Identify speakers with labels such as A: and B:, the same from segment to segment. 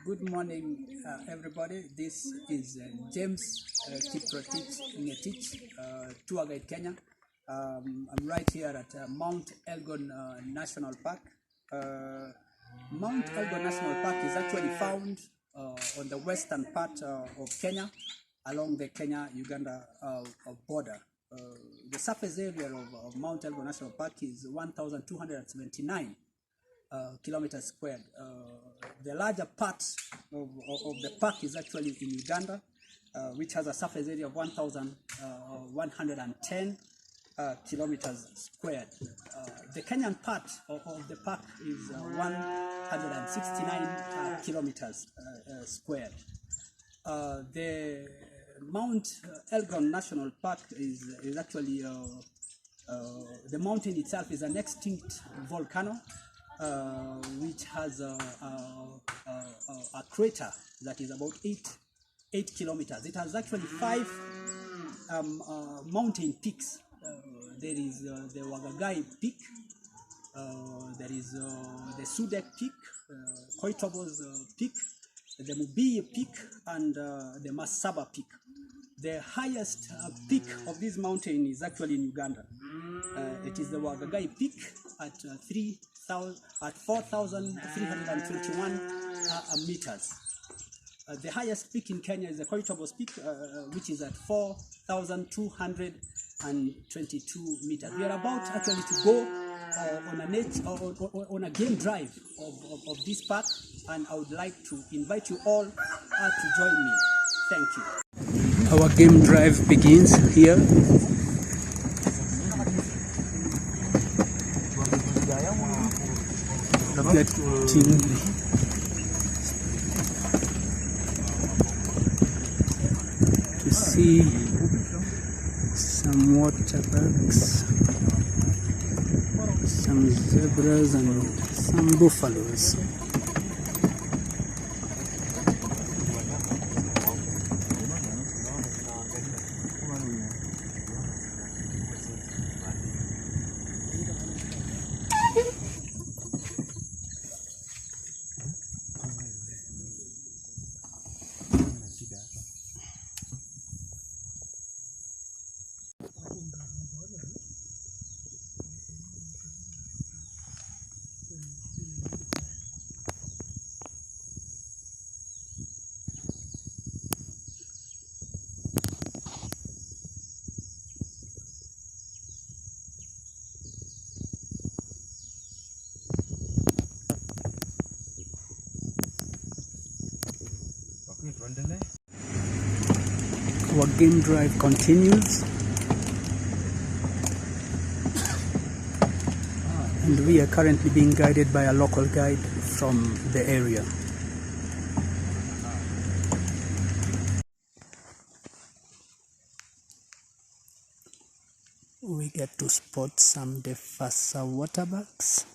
A: Good morning, everybody. This is James Kiprotich Ngetich, Tour Guide Kenya. I'm right here at Mount Elgon National Park. Mount Elgon National Park is actually found on the western part of Kenya, along the Kenya-Uganda border. The surface area of Mount Elgon National Park is 1,279 kilometers squared. The larger part of the park is actually in Uganda, which has a surface area of 1,110 kilometers squared. The Kenyan part of the park is 169 kilometers squared. The Mount Elgon National Park is actually, the mountain itself is an extinct volcano, which has a crater that is about 8 kilometers. It has actually 5 mountain peaks. There is the Wagagai Peak, there is the Sudek Peak, Koitobos Peak, the Mubii Peak, and the Masaba Peak. The highest peak of this mountain is actually in Uganda. It is the Wagagai Peak at 4,321 meters. The highest peak in Kenya is the Koitobos Peak, which is at 4,222 meters. We are about actually to go on a game drive of this park, and I would like to invite you all to join me. Thank you. Our game drive begins here. Getting to see some waterbucks, some zebras, and some buffaloes. Our game drive continues, and we are currently being guided by a local guide from the area. We get to spot some Defasa waterbucks.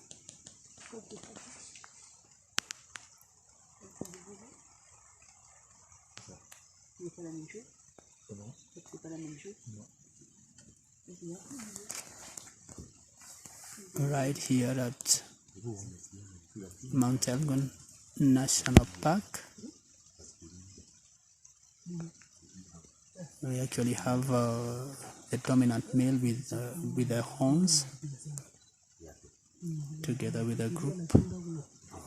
A: Right here at Mount Elgon National Park, we actually have the dominant male with the horns, together with a group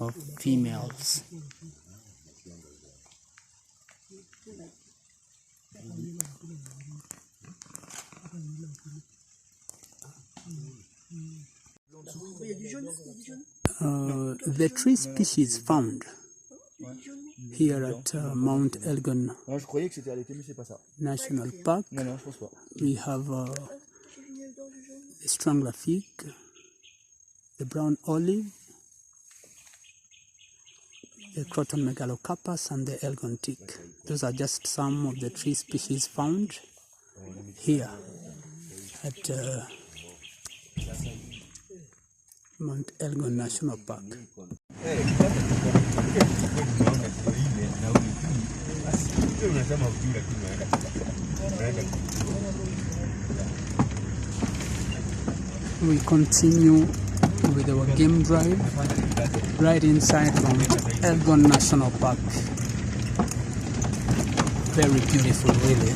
A: of females. The tree species found here at Mount Elgon National Park, we have the strangler fig, the brown olive, the Croton megalocarpus, and the Elgon teak. Those are just some of the tree species found here at Mount Elgon National Park. We continue with our game drive. right inside Mount Elgon National Park. Very beautiful, really.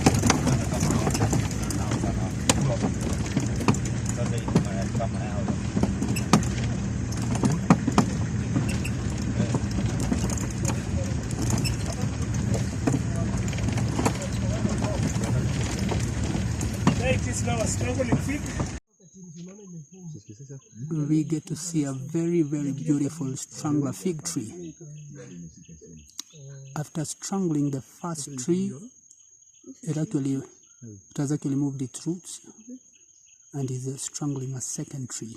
A: We get to see a very, very beautiful strangler fig tree. After strangling the first tree, it has actually moved its roots and is strangling a second tree.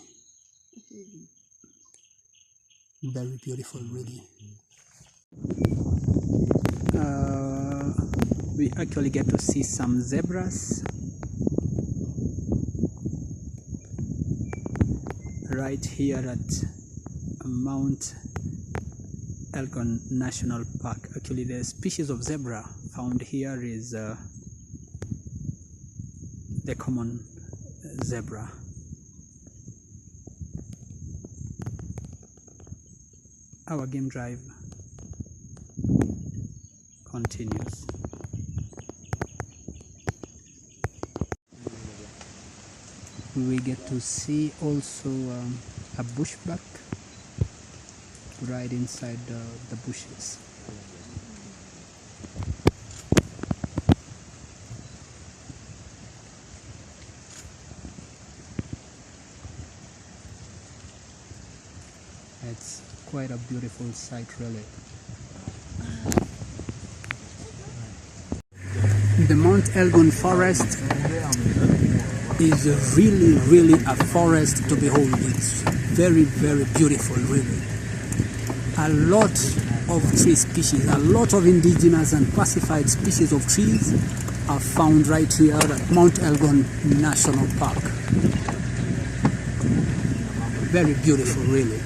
A: Very beautiful, really. We actually get to see some zebras right here at Mount Elgon National Park. Actually, the species of zebra found here is the common zebra. Our game drive continues. We get to see also a bushbuck right inside the bushes. It's quite a beautiful sight, really. The Mount Elgon forest is really a forest to behold. It's very, very beautiful, really. A lot of tree species, a lot of indigenous and pacified species of trees are found right here at Mount Elgon National Park. Very beautiful, really.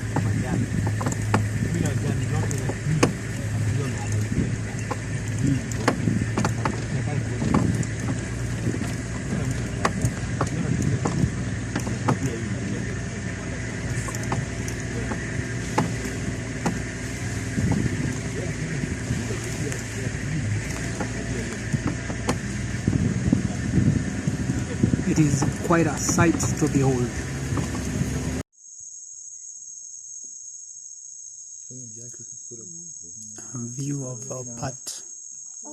A: It is quite a sight to behold. A view of a part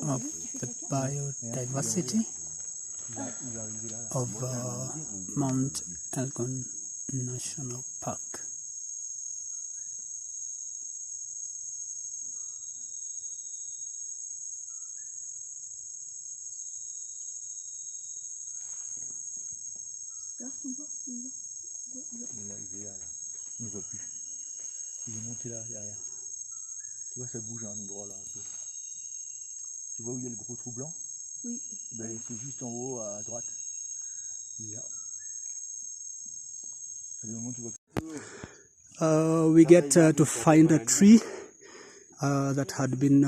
A: of the biodiversity of Mount Elgon National Park.
B: On ne voit plus. Il est monté là, derrière. Tu vois, ça bouge à un endroit là. Un peu. Tu vois où il y a le gros trou blanc? Oui. Ben, c'est juste en haut à droite. Il est là. À des moments, tu vois que...
A: We get to find a tree that had been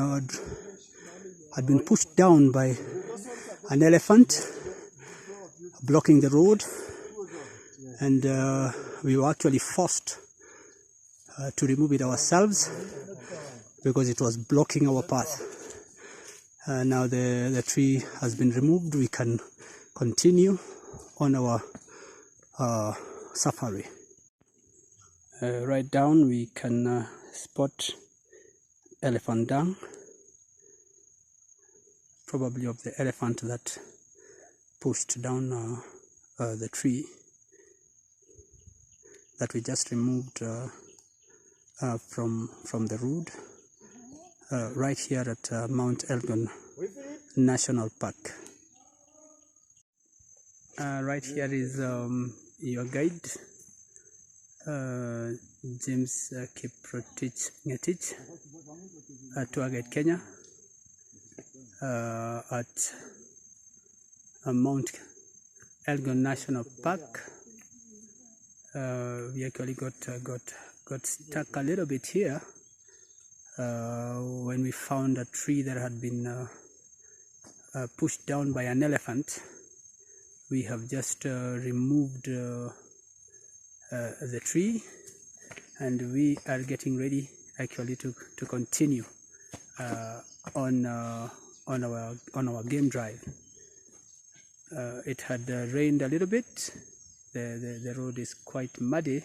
A: pushed down by an elephant blocking the road, and we were actually forced to remove it ourselves because it was blocking our path. Now the tree has been removed. We can continue on our safari. Right down we can spot elephant dung, probably of the elephant that pushed down the tree that we just removed from the road right here at Mount Elgon National Park. Right here is your guide, James Kiprotich Ngetich, Tour Guide Kenya, at Mount Elgon National Park. We actually got stuck a little bit here when we found a tree that had been pushed down by an elephant. We have just removed the tree and we are getting ready actually to continue on our game drive. It had rained a little bit. The road is quite muddy,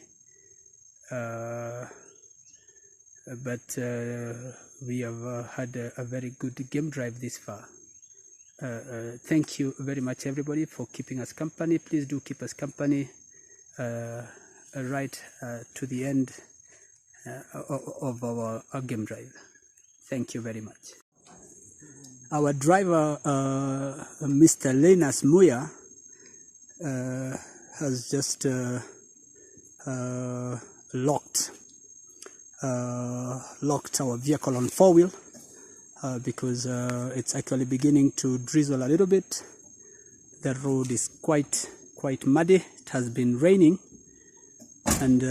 A: but we have had a very good game drive this far. Thank you very much, everybody, for keeping us company. Please do keep us company right to the end of our game drive. Thank you very much. Our driver, Mr. Lenas Muya, has just locked our vehicle on 4-wheel because it's actually beginning to drizzle a little bit. The road is quite muddy. It has been raining, and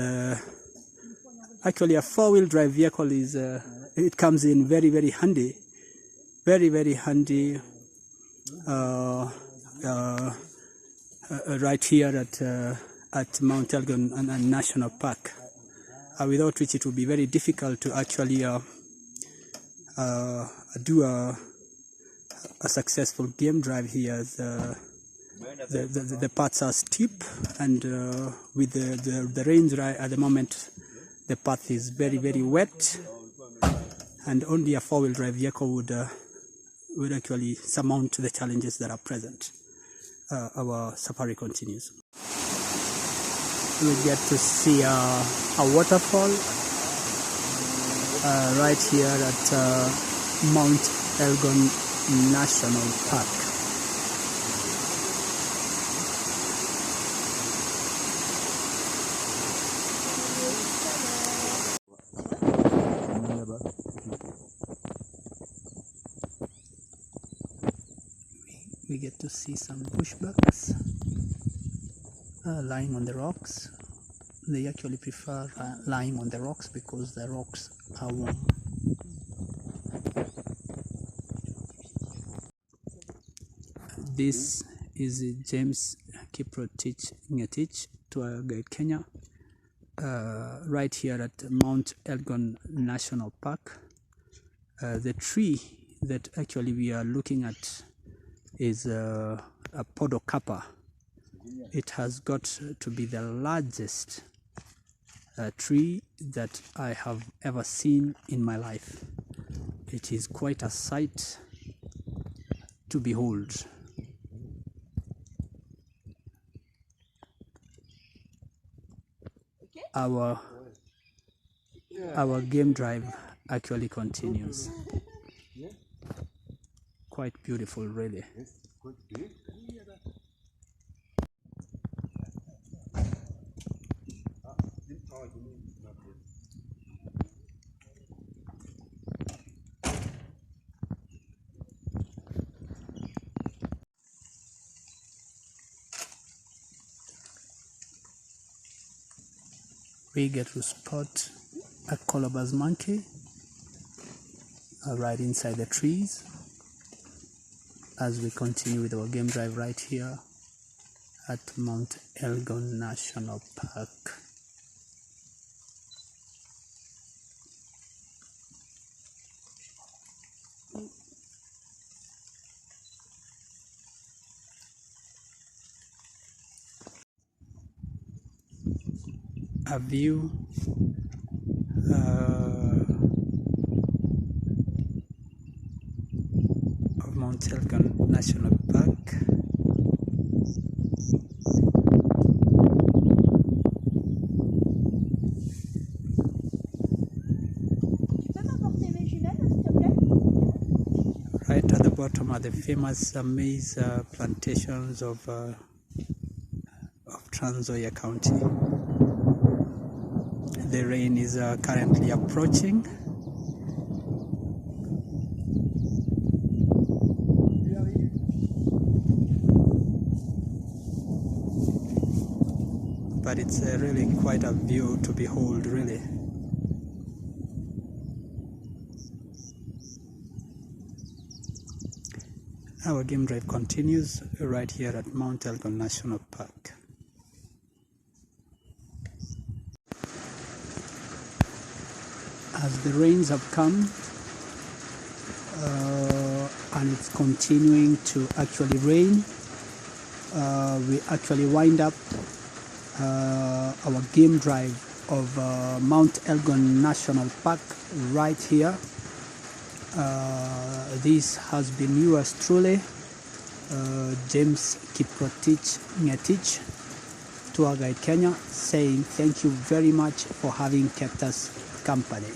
A: actually a 4-wheel drive vehicle is it comes in very handy, very handy right here at Mount Elgon National Park, without which it would be very difficult to actually do a successful game drive here. The paths are steep, and with the rains right at the moment, the path is very wet, and only a 4-wheel drive vehicle would actually surmount the challenges that are present. Our safari continues. We get to see a waterfall right here at Mount Elgon National Park. We get to see some bushbucks lying on the rocks. They actually prefer lying on the rocks because the rocks are warm. This is James Kiprotich Ngetich, Tour Guide Kenya, right here at Mount Elgon National Park. The tree that actually we are looking at is a podocapa. It has got to be the largest tree that I have ever seen in my life. It is quite a sight to behold. Our game drive actually continues. Quite beautiful, really. We get to spot a colobus monkey right inside the trees as we continue with our game drive right here at Mount Elgon National Park. A view of Mount Elgon National Park. Right at the bottom are the famous maize plantations of Trans Nzoia County. The rain is currently approaching. But it's really quite a view to behold, really. Our game drive continues right here at Mount Elgon National Park. as the rains have come and it's continuing to actually rain. We actually wind up our game drive of Mount Elgon National Park right here. This has been yours truly, James Kiprotich Ngetich, Tour Guide Kenya, saying thank you very much for having kept us company.